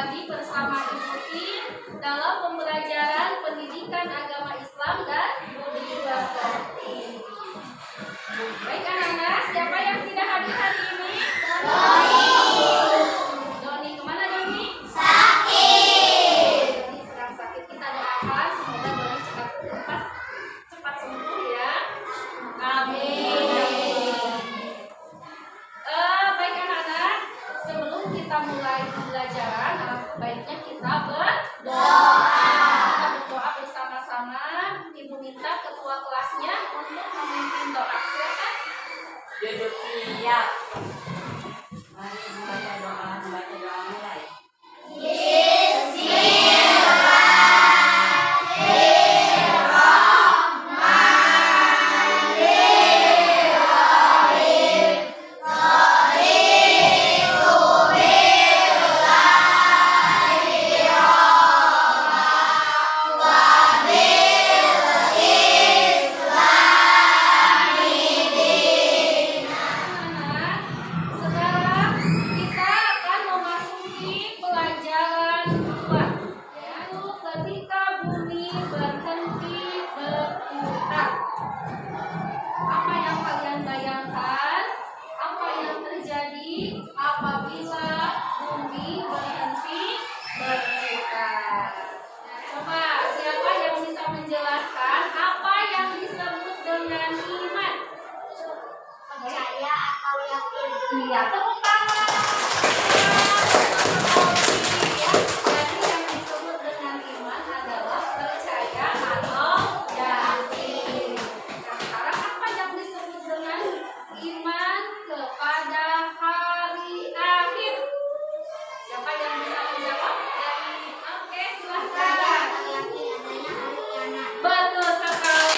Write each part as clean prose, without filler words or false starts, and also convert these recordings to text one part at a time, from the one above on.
lagi bersama Ibu Tin dalam pembelajaran pendidikan agama Islam dan budaya bakti. Baik anak-anak, siapa yang tidak hadir hari ini? Doni, kemana Doni? Sakit. Doni sedang sakit. Kita doakan semoga Doni cepat sembuh ya. Amin. Baik anak-anak, sebelum kita mulai pembelajaran, alangkah baiknya kita berdoa. Kita berdoa bersama-sama. Ibu minta ketua kelasnya untuk memimpin doa. Silakan. Duduk siap. Mari membaca doa mulai. Sekarang kita akan memasuki pelajaran 2, yaitu ketika bumi berhenti berputar. Apa yang kalian bayangkan? Apa yang terjadi apabila bumi berhenti berputar? Nah, coba siapa yang bisa menjelaskan apa yang disebut dengan iman? Percaya atau yakin? Iya, tepuk tangan. Ya, jadi yang disebut dengan iman adalah percaya atau yakin. Nah, sekarang apa yang disebut dengan iman kepada hari akhir? Siapa yang bisa menjawab? Oke, silahkan. Yakin adanya hari kiamat. Betul sekali.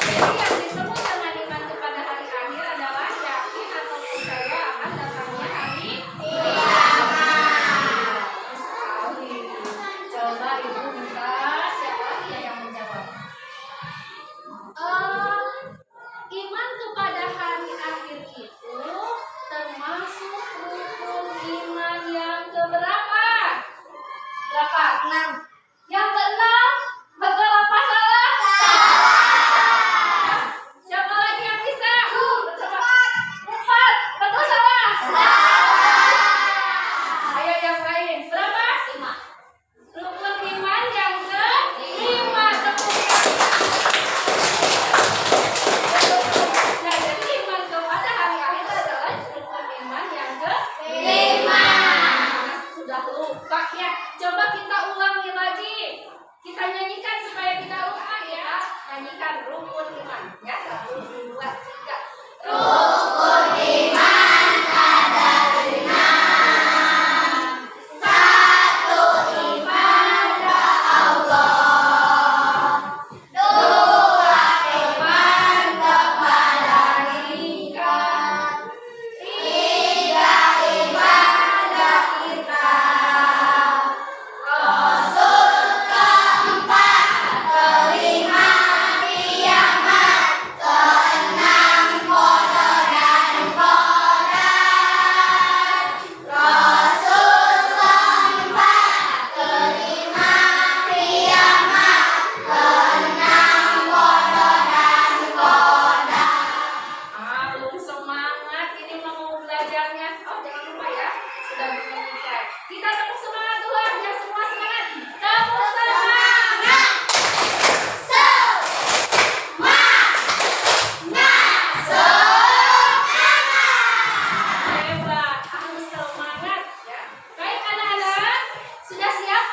Jadi yang disebut dengan iman kepada hari akhir adalah yakin atau percaya akan datangnya hari kiamat. Sekali. Coba Ibu minta siapa lagi yang menjawab? Iman kepada hari akhir itu termasuk rukun iman yang keberapa? Berapa? 6. Yang keenam, betul apa salah? Siapa lagi yang bisa? Coba. 4, betul salah? Ayo yang lain. Berapa? 5. Rukun iman yang ke-5. Nah, jadi iman kepada hari akhir adalah rukun iman yang ke-5. Sudah lupa ya. Coba kita ulangi lagi. Kita nyanyikan supaya kita lupa ya. Nyanyikan rukun iman. Ya, 1, 2, 3. Rukun iman ada 5. 1. Iman kepada Allah. 2. Iman kepada malaikat. 3. Iman kepada kitab. Rasul. 4. Kelima kiamat. 6. Qadar dan qadar. Rasul. 4. Kelima kiamat. 6. Qadar dan qadar. Belum semangat, ini mau belajarnya. Oh, jangan lupa ya, sudah bernyanyi. Kita tepuk semangat dulu ya, semua semangat. Tepuk semangat. Hebat, harus semangat ya. Baik anak-anak, sudah siap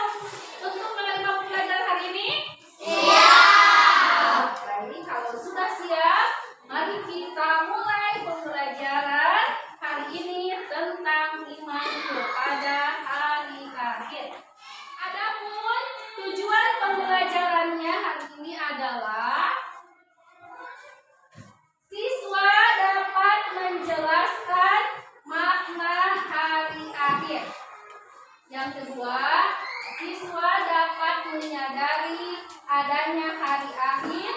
untuk menerima pembelajaran hari ini? Siap. Baik, kalau sudah siap, mari kita mulai pembelajaran hari ini tentang iman kepada hari akhir. Adapun tujuan pembelajarannya hari ini adalah siswa dapat menjelaskan makna hari akhir. Yang kedua, siswa dapat menyadari adanya hari akhir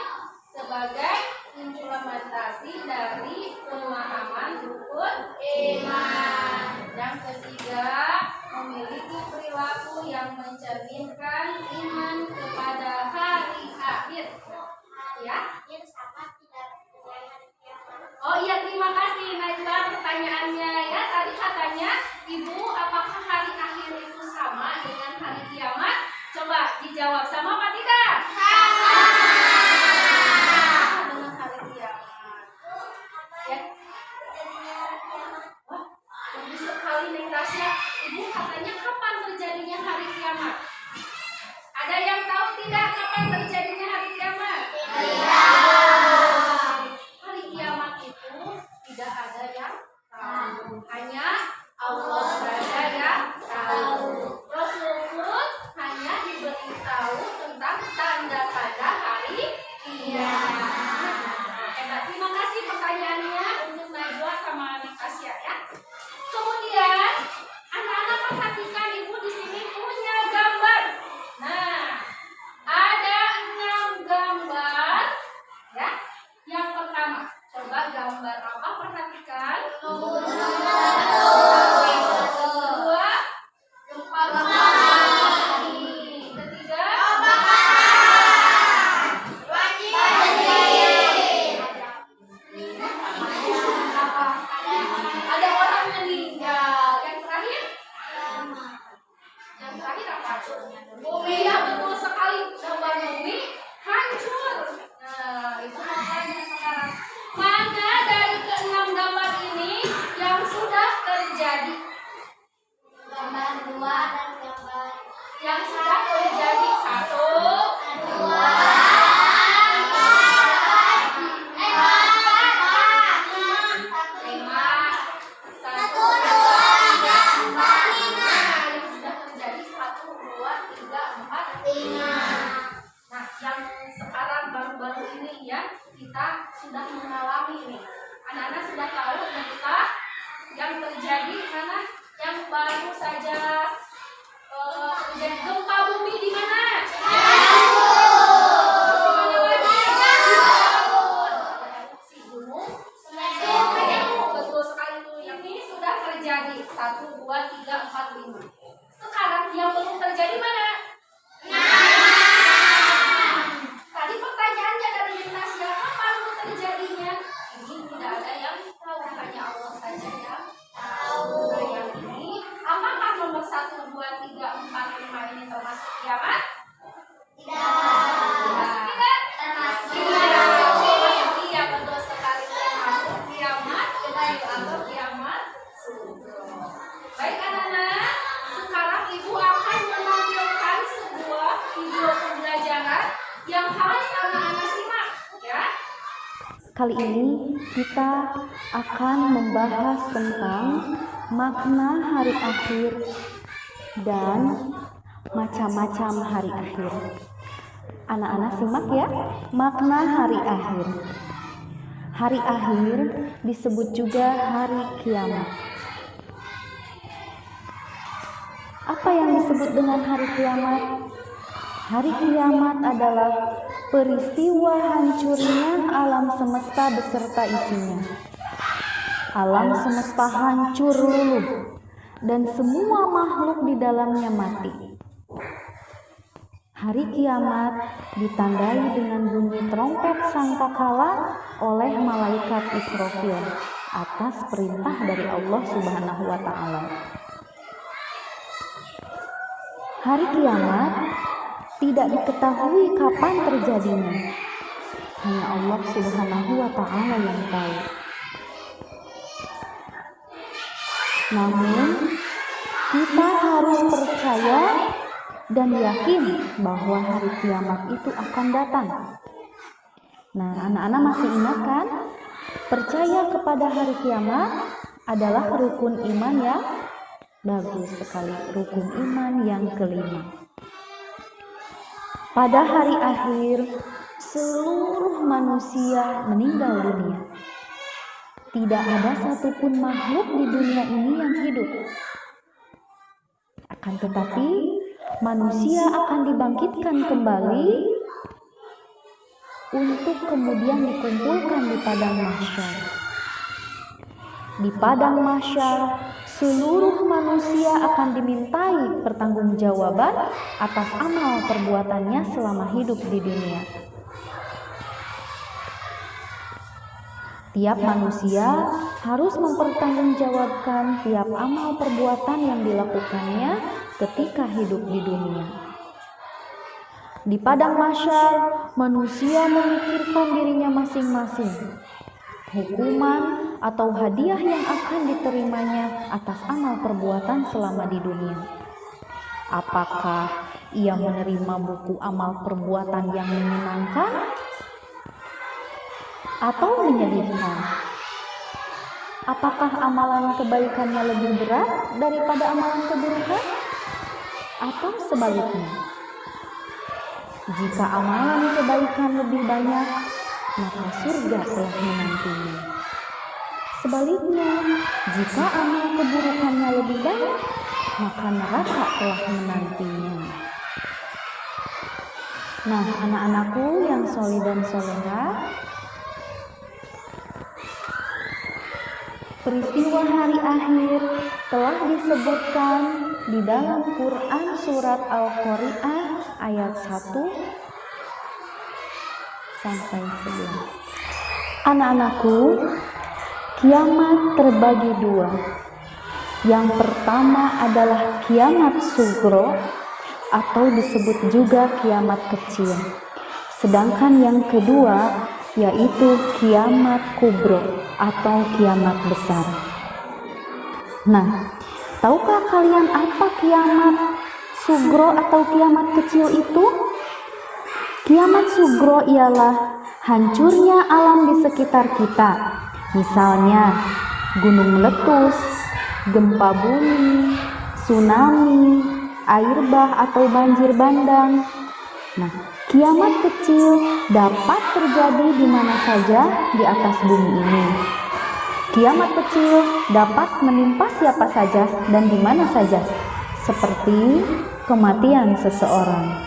sebagai implementasi dari pemahaman rukun iman. Yang ketiga, memiliki perilaku yang mencerminkan iman kepada hari akhir. Ya. Oh iya, terima kasih Najwa pertanyaannya ya. Tadi katanya, Ibu, apakah hari akhir itu sama dengan hari kiamat? Coba dijawab, sama apa tidak? Sama dengan hari kiamat. Ya. Wah, bagus sekali Neng Tasya. Ibu katanya kapan terjadinya hari kiamat? Ada yang tahu tidak kapan terjadinya hari kiamat? Hari kiamat itu tidak ada yang tahu, hanya Allah saja yang tahu. Rasul pun hanya diberitahu tentang tanda-tanda hari kiamat. Oke, terima kasih pertanyaannya untuk Najwa sama Natasya ya. Kemudian anak-anak perhatikan, Ibu di sini punya gambar. Nah, ada 6 gambar ya. Yang pertama, coba gambar apa? Perhatikan. Kedua, gempa bumi. Ketiga, ada orang meninggal. Yang terakhir apa? Bumi, ya betul sekali. Coba bumi hancur. Nah, itu makanya sekarang. Mana dari ke-6 gambar ini yang sudah terjadi? Gambar 2 dan gambar Yang sudah terjadi 1, 2, 5, 1, 2, 3, 4, 5. Yang sudah terjadi 1, 2, 3, 4, 5. Nah, yang sekarang baru-baru ini ya, kita sudah mengalami nih. Anak-anak sudah tahu gempa yang terjadi karena yang baru saja terjadi gempa bumi di mana? Di mana lagi? Si gunung Semeru. Betul sekali tuh. Yang ini sudah terjadi 1, 2, 3, 4, 5. Sekarang yang belum terjadi mana? Tadi pertanyaannya dari Natasya, kapan terjadinya? Ini tidak ada yang tahu, hanya Allah saja yang tahu. Nah, yang ini, apakah nomor 1, 2, 3, 4, 5 ini termasuk kiamat? Termasuk tidak? Termasuk. Iya, betul sekali, termasuk kiamat. Kita anggap kiamat sudah. Baik anak-anak, sekarang Ibu akan menampilkan sebuah video pembelajaran yang harus anak-anak simak ya. Kali ini kita akan membahas tentang makna hari akhir dan macam-macam hari akhir. Anak-anak simak ya, makna hari akhir. Hari akhir disebut juga hari kiamat. Apa yang disebut dengan hari kiamat? Hari kiamat adalah peristiwa hancurnya alam semesta beserta isinya. Alam semesta hancur luluh dan semua makhluk di dalamnya mati. Hari kiamat ditandai dengan bunyi trompet sangkakala oleh malaikat Israfil atas perintah dari Allah Subhanahu wa taala. Hari kiamat tidak diketahui kapan terjadinya. Hanya Allah Subhanahu wa taala yang tahu. Namun, kita harus percaya dan yakin bahwa hari kiamat itu akan datang. Nah, anak-anak masih ingat kan? Percaya kepada hari kiamat adalah rukun iman yang bagus sekali, rukun iman yang kelima. Pada hari akhir, seluruh manusia meninggal dunia. Tidak ada satupun makhluk di dunia ini yang hidup. Akan tetapi, manusia akan dibangkitkan kembali untuk kemudian dikumpulkan di padang mahsyar. Di padang mahsyar, seluruh manusia akan dimintai pertanggungjawaban atas amal perbuatannya selama hidup di dunia. Tiap manusia harus mempertanggungjawabkan tiap amal perbuatan yang dilakukannya ketika hidup di dunia. Di padang mahsyar, manusia memikirkan dirinya masing-masing, hukuman atau hadiah yang akan diterimanya atas amal perbuatan selama di dunia. Apakah ia menerima buku amal perbuatan yang menyenangkan atau menyedihkan? Apakah amalan kebaikannya lebih berat daripada amalan keburukan? Atau sebaliknya? Jika amalan kebaikan lebih banyak, maka surga telah menantinya. Sebaliknya, jika amal keburukannya lebih banyak, maka neraka telah menantinya. Nah, anak-anakku yang solih dan solehah, peristiwa hari akhir telah disebutkan di dalam Quran surat Al-Qari'ah ayat 1 sampai 11. Anak-anakku, kiamat terbagi dua. Yang pertama adalah kiamat sugro atau disebut juga kiamat kecil. Sedangkan yang kedua yaitu kiamat kubro atau kiamat besar. Nah, tahukah kalian apa kiamat sugro atau kiamat kecil itu? Kiamat sugro ialah hancurnya alam di sekitar kita. Misalnya gunung meletus, gempa bumi, tsunami, air bah atau banjir bandang. Nah, kiamat kecil dapat terjadi di mana saja di atas bumi ini. Kiamat kecil dapat menimpa siapa saja dan di mana saja, seperti kematian seseorang.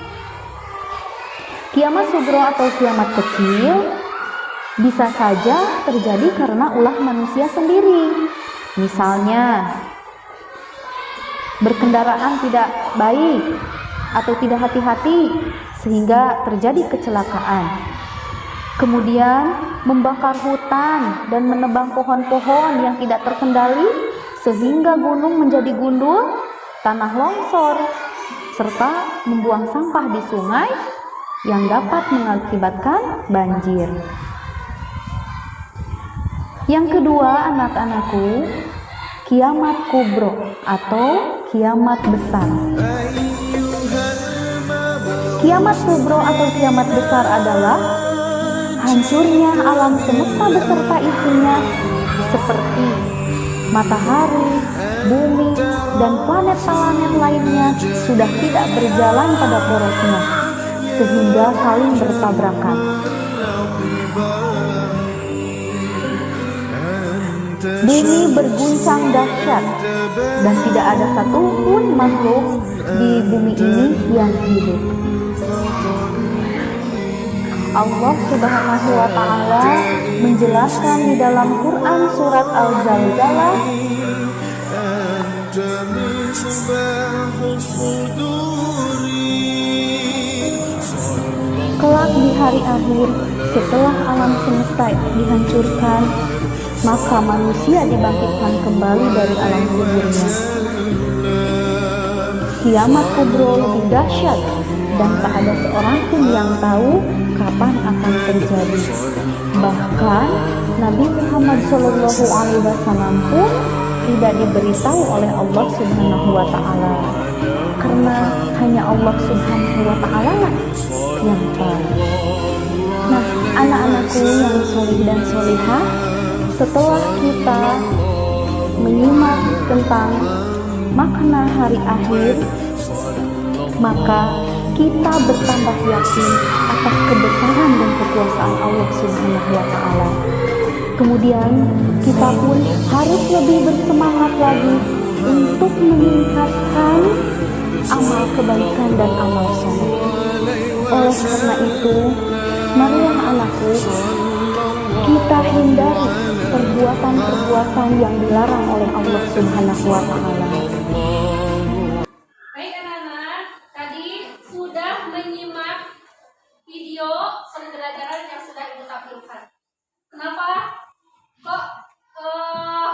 Kiamat sugro atau kiamat kecil bisa saja terjadi karena ulah manusia sendiri. Misalnya, berkendaraan tidak baik atau tidak hati-hati sehingga terjadi kecelakaan. Kemudian membakar hutan dan menebang pohon-pohon yang tidak terkendali sehingga gunung menjadi gundul, tanah longsor, serta membuang sampah di sungai yang dapat mengakibatkan banjir. Yang kedua, anak-anakku, kiamat kubro atau kiamat besar. Kiamat kubro atau kiamat besar adalah hancurnya alam semesta beserta isinya seperti matahari, bumi, dan planet-planet lainnya sudah tidak berjalan pada porosnya sehingga saling bertabrakan. Bumi berguncang dahsyat dan tidak ada satupun makhluk di bumi ini yang hidup. Allah Subhanahu wa Ta'ala menjelaskan di dalam Quran surat Al-Zalzalah, kelak di hari akhir setelah alam semesta dihancurkan, maka manusia dibangkitkan kembali dari alam kuburnya. Kiamat kubro lebih dahsyat dan tak ada seorang pun yang tahu kapan akan terjadi. Bahkan Nabi Muhammad SAW pun tidak diberitahu oleh Allah Subhanahu wa Ta'ala, karena hanya Allah Subhanahu wa Ta'ala yang tahu. Nah, anak-anakku yang solih dan solihah, setelah kita menyimak tentang makna hari akhir, maka kita bertambah yakin atas kebesaran dan kekuasaan Allah Subhanahu wa Ta'ala. Kemudian kita pun harus lebih bersemangat lagi untuk meningkatkan amal kebaikan dan amal soleh. Oleh karena itu, marilah anakku, kita hindari perbuatan-perbuatan yang dilarang oleh Allah Subhanahu wa Ta'ala. Baik anak-anak, tadi sudah menyimak video pembelajaran yang sudah Ibu tampilkan. Kenapa kok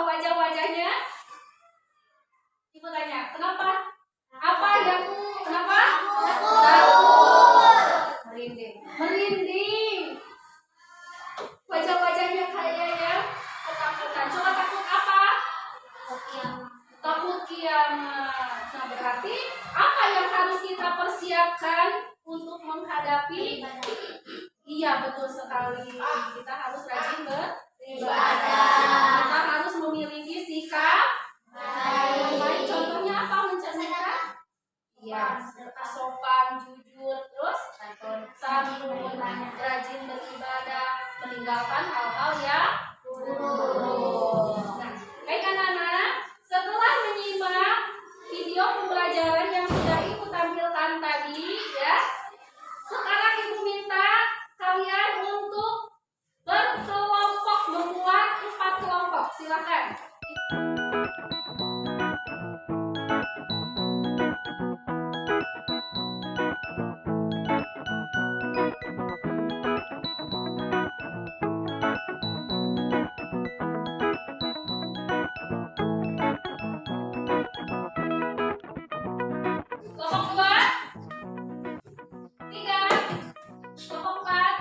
wajah-wajahnya? Ibu tanya, kenapa? Apa yang kenapa? Takut. Merinding. Wajah-wajahnya kayak yang ketakutan. Coba takut apa? Takut kiamat. Nah, berarti apa yang harus kita persiapkan untuk menghadapi? Iya, betul sekali. Kita harus rajin beribadah. Kita harus memiliki sikap baik. Contohnya apa mencerminkan? Iya, sopan, jujur, terus santun, rajin beribadah, meninggalkan hal-hal yang buruk. Nah, baik anak-anak, setelah menyimak video pembelajaran yang sudah Ibu tampilkan tadi, ya, sekarang Ibu minta kalian untuk berkelompok, membuat 4 kelompok. Silakan. Kelompok 2, 3, kelompok 4.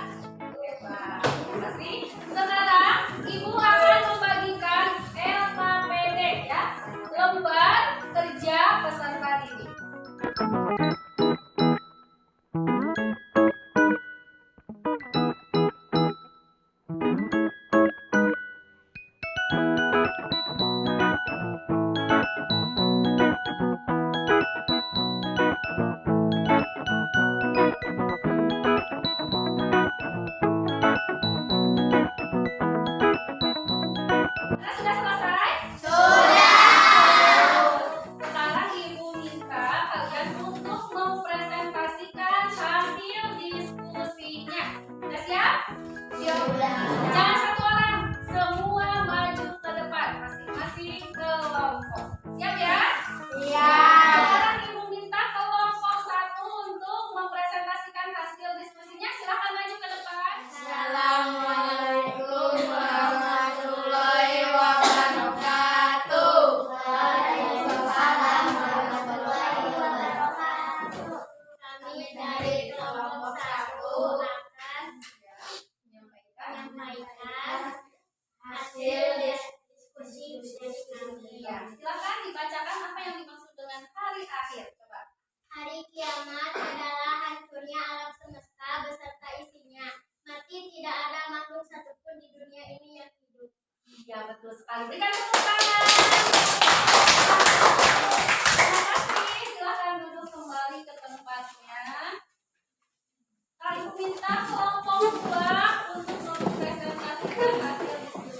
Terima kasih. Sekarang Ibu akan membagikan LKPD, ya, lembar kerja peserta didik. Sudah selesai? Sekarang Ibu minta kalian untuk mempresentasikan hasil diskusinya. Sudah siap? Jangan satu orang, semua maju ke depan, masing-masing kelompok. Siap ya? Sekarang Ibu minta kelompok 1 untuk mempresentasikan hasil diskusinya. Silakan maju ke depan. Assalamualaikum warahmatullahi wabarakatuh. Waalaikumsalam warahmatullahi wabarakatuh. Kami dari kelompok 1 akan menyampaikan hasil diskusi kami. Ya, silakan dibacakan apa yang dimaksud dengan hari akhir. Coba. Hari kiamat adalah hancurnya alam semesta beserta isinya. Mati tidak ada makhluk satupun di dunia ini yang hidup. Iya, betul sekali. Berikan tepuk tangan. Terima kasih. Silakan duduk kembali ke tempatnya. Kali Ibu minta kelompok 2 untuk mempresentasikan hasil diskusi.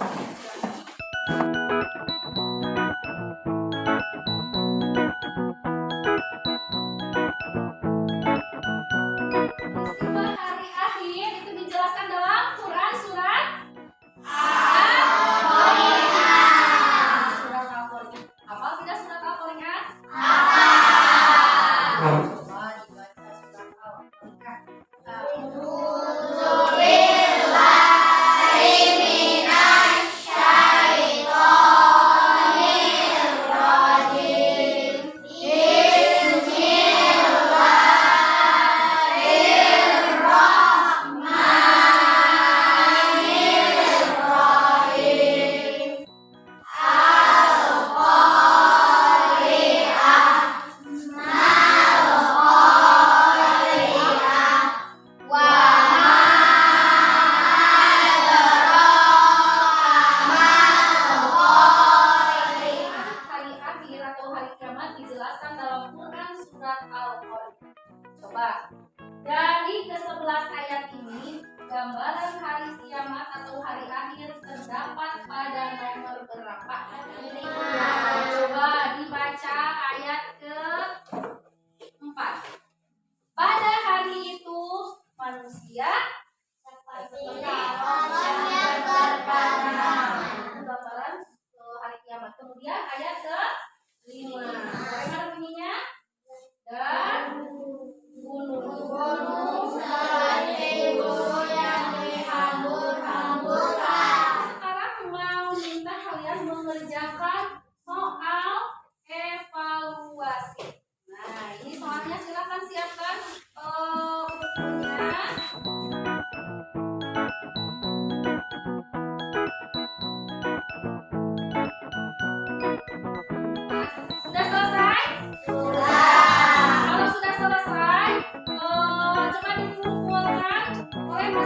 Peristiwa hari akhir itu dijelaskan dalam Quran surat Al-Qari'ah. Surat Al-Qari'ah. Hafal tidak surat Al-Qari'ah? Coba dibaca surat Al-Qari'ah. Hari akhir atau hari kiamat dijelaskan dalam Quran surat Al-Qari'ah. Coba dari ke-11 ayat ini, gambaran hari kiamat atau hari akhir terdapat pada nomor berapa? Coba dibaca ayat ke-4. Pada hari itu manusia Seperti manusia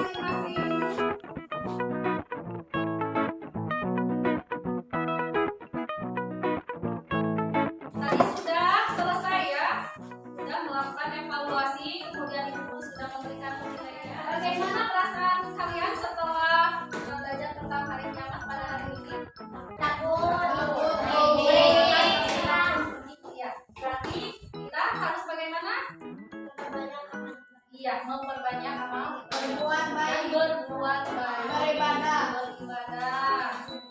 masing-masing. Tadi sudah selesai ya, sudah melakukan evaluasi, kemudian ibu sudah memberikan penilaian. Bagaimana perasaan kalian setelah belajar tentang hari kiamat pada hari ini? Takut. Ya, berarti kita harus bagaimana? Iya, memperbanyak amal Berbuat baik. dan berbuat baik, Beribadah. beribadah.